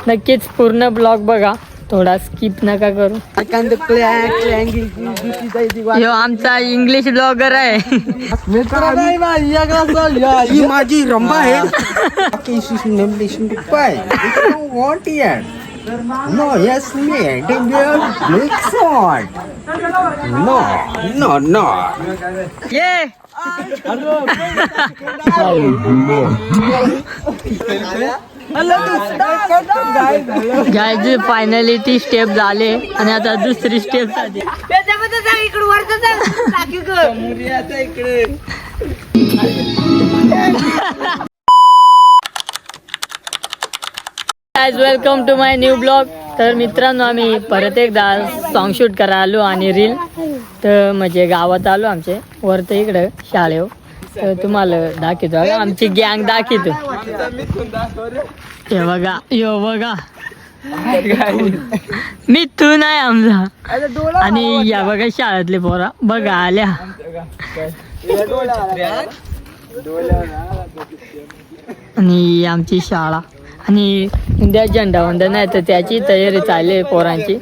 नक्कीच पूर्ण ब्लॉग बघा, थोडा स्किप नका करू. ह्यो आमचा इंग्लिश ब्लॉगर आहे. ही माझी रंबा आहे. No, yes, me. No. Yay guys finally ती स्टेप झाले आणि आता दुसरी स्टेप झाली. Guys welcome to my new blog. तर मित्रांनो, आम्ही परत एकदा सॉन्ग शूट करायला आलो आणि रील तर म्हणजे गावात आलो आमचे वरत इकडं शाळेव. तर तुम्हाला दाखवतो आमची गँग दाखवतो. हे बघा, यो बघा मिथून आहे आमचा आणि या बघा शाळेतले पोरा बघा आल्या. आणि आमची शाळा आणि उद्या झेंडावंदन आहे तर त्याची तयारी चालली आहे पोरांची.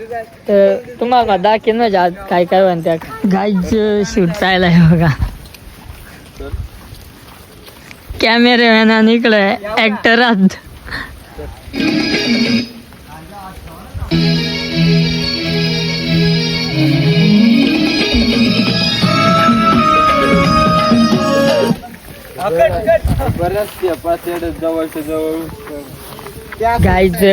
तर तुम्हाला दाखवेन ना आज काय काय म्हणतात. गाईज शूट चालला आहे बघा. कॅमेरामॅन आणि इकडे ऍक्टर आहात. गाईज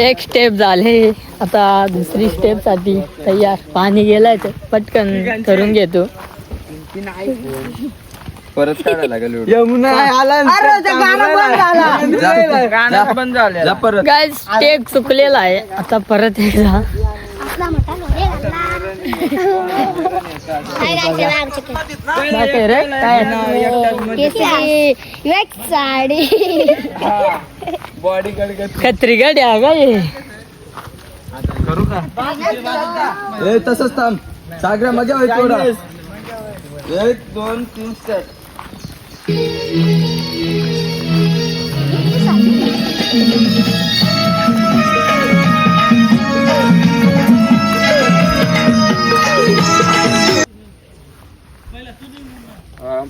एक स्टेप झाले, आता दुसरी स्टेप साठी तयार. पाणी गेलाय तर पटकन करून घेतो. परत काढायला लागेल. यमुना आला बंद झालं. गाईज स्टेप चुकलेला आहे, आता परत एकदा. खत्री गाड्या काय करू का तसंच थांब. सागरा मजा होईल थोडा. 1 2 3 स्टार्ट.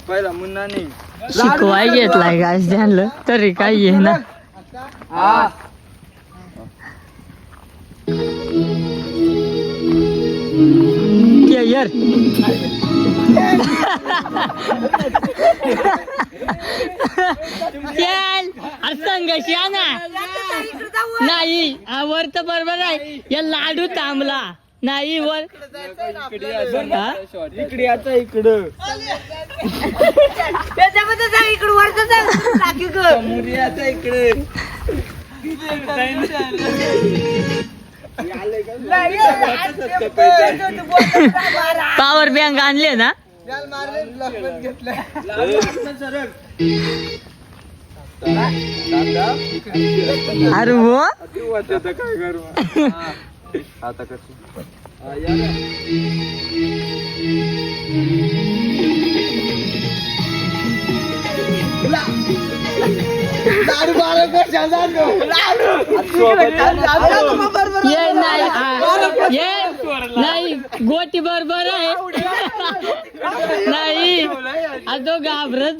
पहिला मुन्नानी शिकवाय घेतलाय काय झालं तरी काय ये ना. यार संघर्ष नाही वर तर बरोबर आहे. या लाडू थांबला नाही वर इकडे आता इकडं इकडे पॉवर बँक आणले ना. अरे हो काय करू आता कसं. ये नाही गोटी बरोबर आहे. नाही तो घाबरत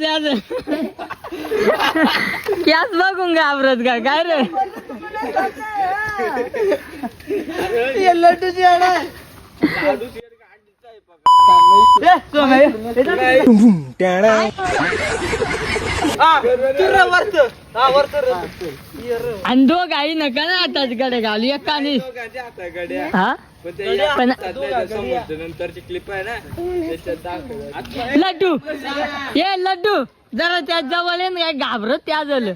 त्याच बघून घाबरत का काय रे. लड्डूची आणि दो गाई नका ना आताच गडे घालू एक कानी. हा पण नंतरची क्लिप आहे ना. लड्डू ये लड्डू जरा त्या जवळ ये ना घाबरत त्या झालं.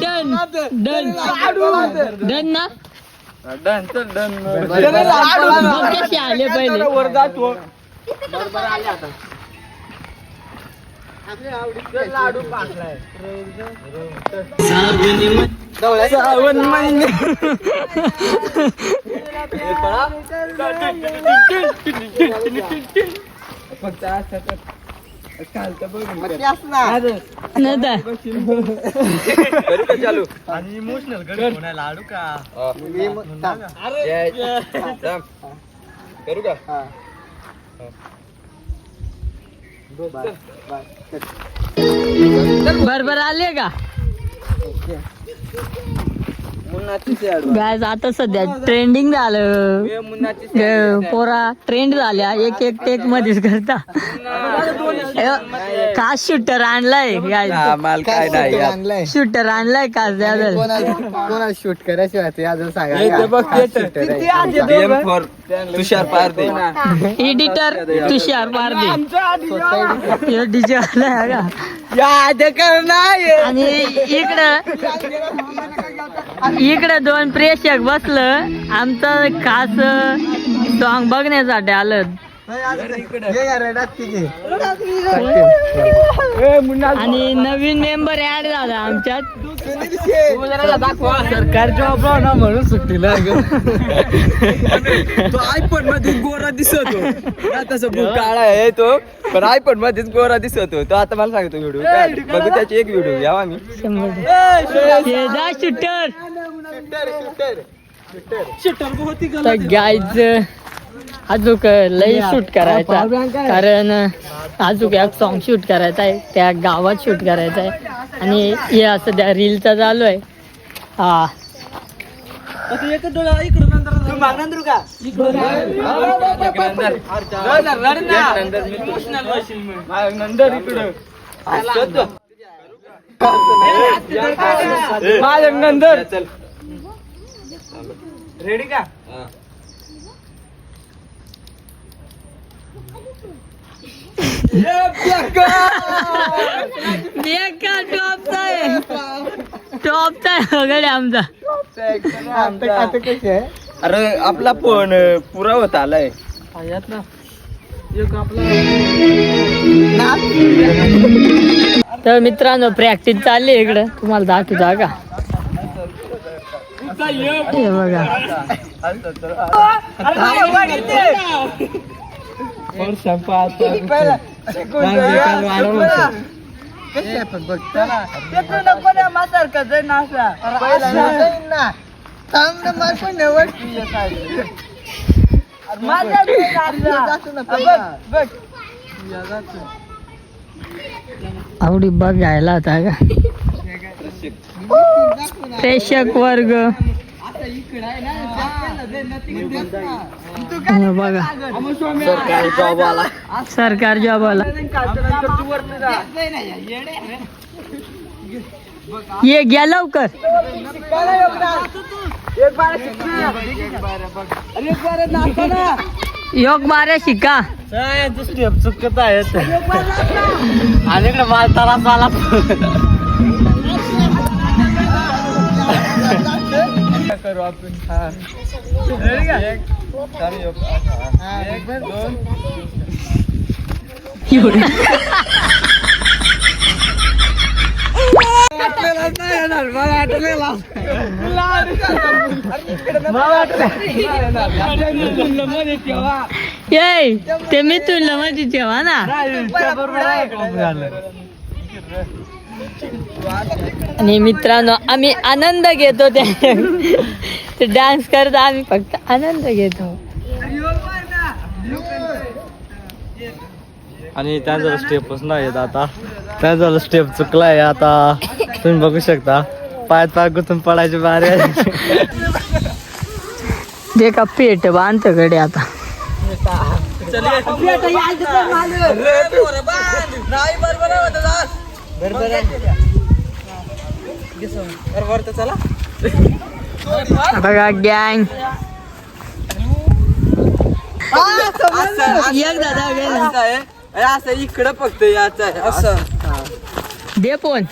डन डन डन ना. डन चल डन. कसे आले पहिले. लाडू पाकलाय श्रावण महिने फक्त असं चालतं चालू आणि इमोशनल लाडू का करू का बरोबर आले का गायज आता सध्या ट्रेंडिंग झालं पोरा ट्रेंड झाल्या एक एक टेक मध्येच करता काच शूटर आणलाय गायज शूटर आणलाय काच कोणाला शूट करायची अजून सांगा तुषार पारदे एडिटर तुषार पारदे आणि इकडं दोन प्रेक्षक बसलं आमचं खास सॉंग बघण्यासाठी आलं आणि नवीन मेंबर ऍड झाला आमच्यात सरकार जॉब ना म्हणून सुट्टीला तो आयफोन मध्ये गोरा दिसतो तसं काळा आहे तो पण आयफोन मध्येच गोरा दिसतो तो आता मला सांगतो व्हिडिओ बघू त्याची एक व्हिडिओ घ्या आम्ही शूटर गाईज अजूक लई शूट करायचा कारण अजूक एक सॉन्ग शूट करायचा आहे त्या गावात शूट करायचं आहे आणि हे असं त्या रीलचा चालू आहे हा रेडी का टॉपचा आहे वगैरे आमचा अरे आपला फोन पुरा होत आलाय तर मित्रांनो प्रॅक्टिस चालली इकडं तुम्हाला दाखवतो का हे बघा आवडी बघायला होता का प्रेक्षक वर्ग बघा सरकार जॉब आला ये घ्या लवकर योग बारा शिका स्टेप चुकत आहेत आणि इकडे मालताना आला करू आपण ते मी तुला मध्ये ठेवा ना आणि मित्रांनो आम्ही आनंद घेतो ते डान्स करता आम्ही फक्त आनंद घेतो आणि त्यांचा स्टेपच नाही येत आता त्यांचा स्टेप चुकलाय आता तुम्ही बघू शकता पायात पाय गुंतून पडायची बारी जे का पेट बांधत कडे आता बघा गँग एक दादा गेला असं इकडं फक्त याच आहे असं दे फोन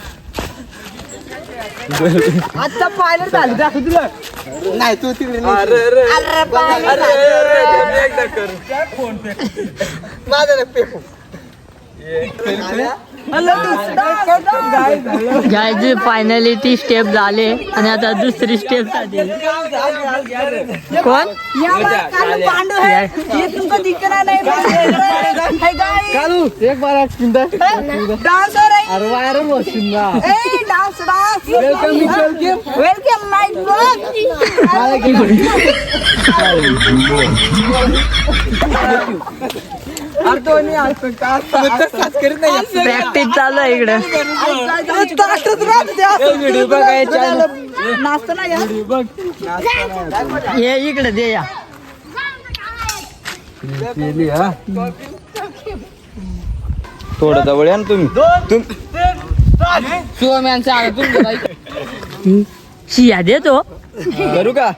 आता पाहिलं चालू दाखव तुला नाही तू तिकडे एकदा कर माझा पेपू गायज फायनली ती स्टेप झाले आणि आता दुसरी स्टेप झाली. कोण पांडू है ये तुमको दिखना नहीं है गाइस एक बार डांसर है अरे वायरल वशिंदा ए डांस डांस वेलकम माय प्रॅक्टिस चालू आहे इकडे. नाचतो ना ये इकडे दे या. थोडं जवळ या ना तुम्ही. शिया देतो. करू का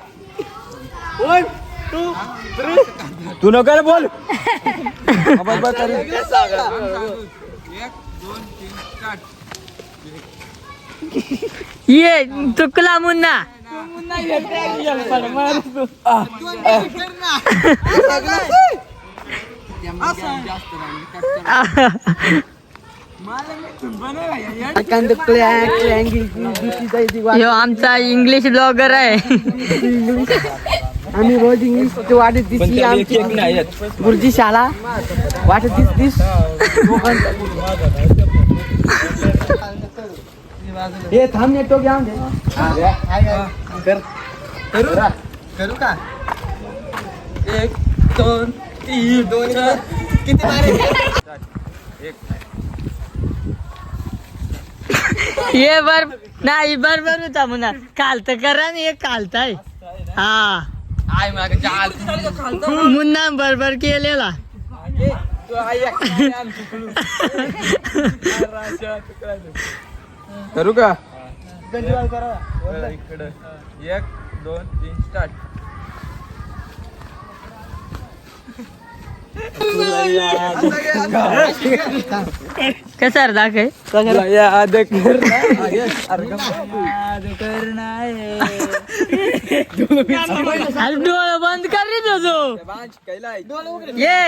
तू नको रे बोल. ये चुकला मुन्ना. यो आमचा इंग्लिश ब्लॉगर आहे. आम्ही रोज इंग्लिश वाटत दिसली आमची गुरुजी शाळा वाटत दिस हे थांब नेटो घ्या करू का 1 2 3 4 किती मारे ये बर नाही बरोबर होता मुन्ना. कालत करा ना एक कालताय. हा मुन्ना बरोबर केलेला. करू का इकडं 1 2 3 स्टार्ट. कसा रे दाखय याद डोळं बंद कर रे तुझो. ये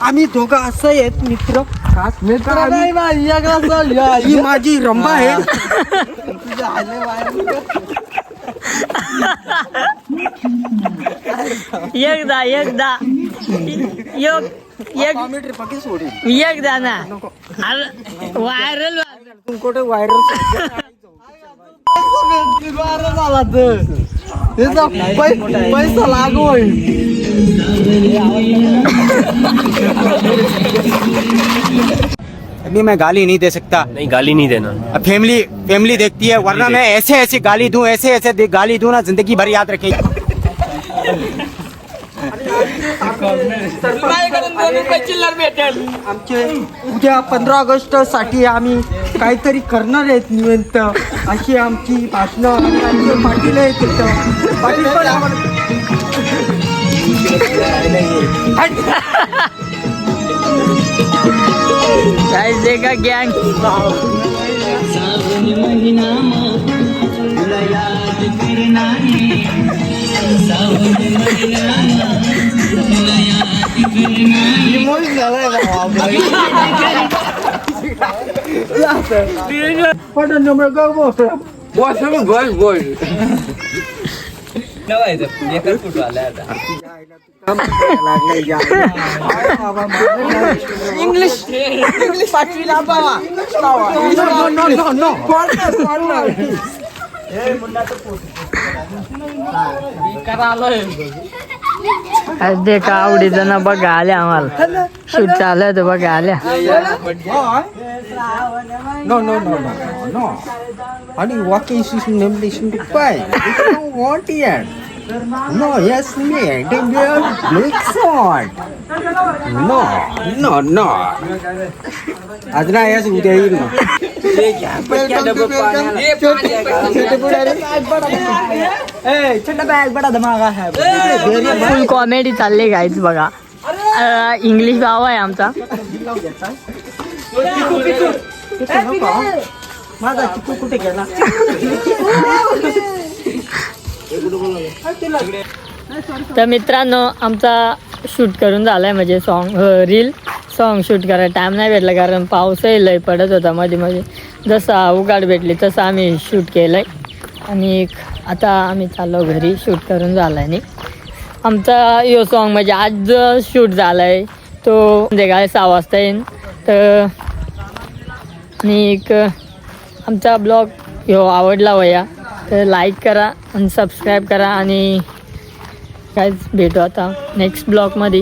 आम्ही दोघं असं आहेत मित्र खास मित्र ही माझी रंबा आहे. एकदा एकदा एकदा ना व्हायरल कुठे व्हायरल झाला तर त्याचा पैसा लागोय. अभी मैं गाली नहीं दे सकता. नहीं गाली नहीं देना. अब फैमिली देखती है, वरना मैं ऐसे गाली दूं, ऐसे गाली दूं ना, जिंदगी भर याद रखेगी. आमचे उद्या 15 ऑगस्ट साठी आम्ही काहीतरी करणार आहेत निवंत अशी आमची भाषणं आणि आमचे पाटील आहेत तिथं. पाटील पण काय देखा गँग इंग्लिश पाठवीला बाबा आज देखा आवडी जण बघा आल्या आम्हाला. शूट चालू आहे तर बघा आल्या. No. Honey, what is this nomination to buy? You don't want it. No, yes, me. Then we are Blake Sword. No. आज ना याच उद्या येईल ना. छोटा बॅग बडा धमाका है. फुल कॉमेडी चालली गाईच बघा. इंग्लिश भाव आहे आमचा. चिकू नको माझा चिकू कुठे गेला तर मित्रांनो आमचा शूट करून झालाय म्हणजे रील सॉन्ग शूट करायला टाईम नाही भेटला कारण पाऊसही लय पडत होता मध्ये मध्ये. जसा उघाड भेटली तसं आम्ही शूट केलं आहे आणि आता आम्ही चाललो घरी. शूट करून झाला आहे. आमचा यो सॉन्ग म्हणजे आज जो शूट झाला आहे तो संध्याकाळी 6 वाजता येईन. तर आणि आमचा ब्लॉग ह्यो आवडला वया तर लाईक करा आणि सबस्क्राईब करा आणि काहीच भेटू आता नेक्स्ट ब्लॉगमध्ये.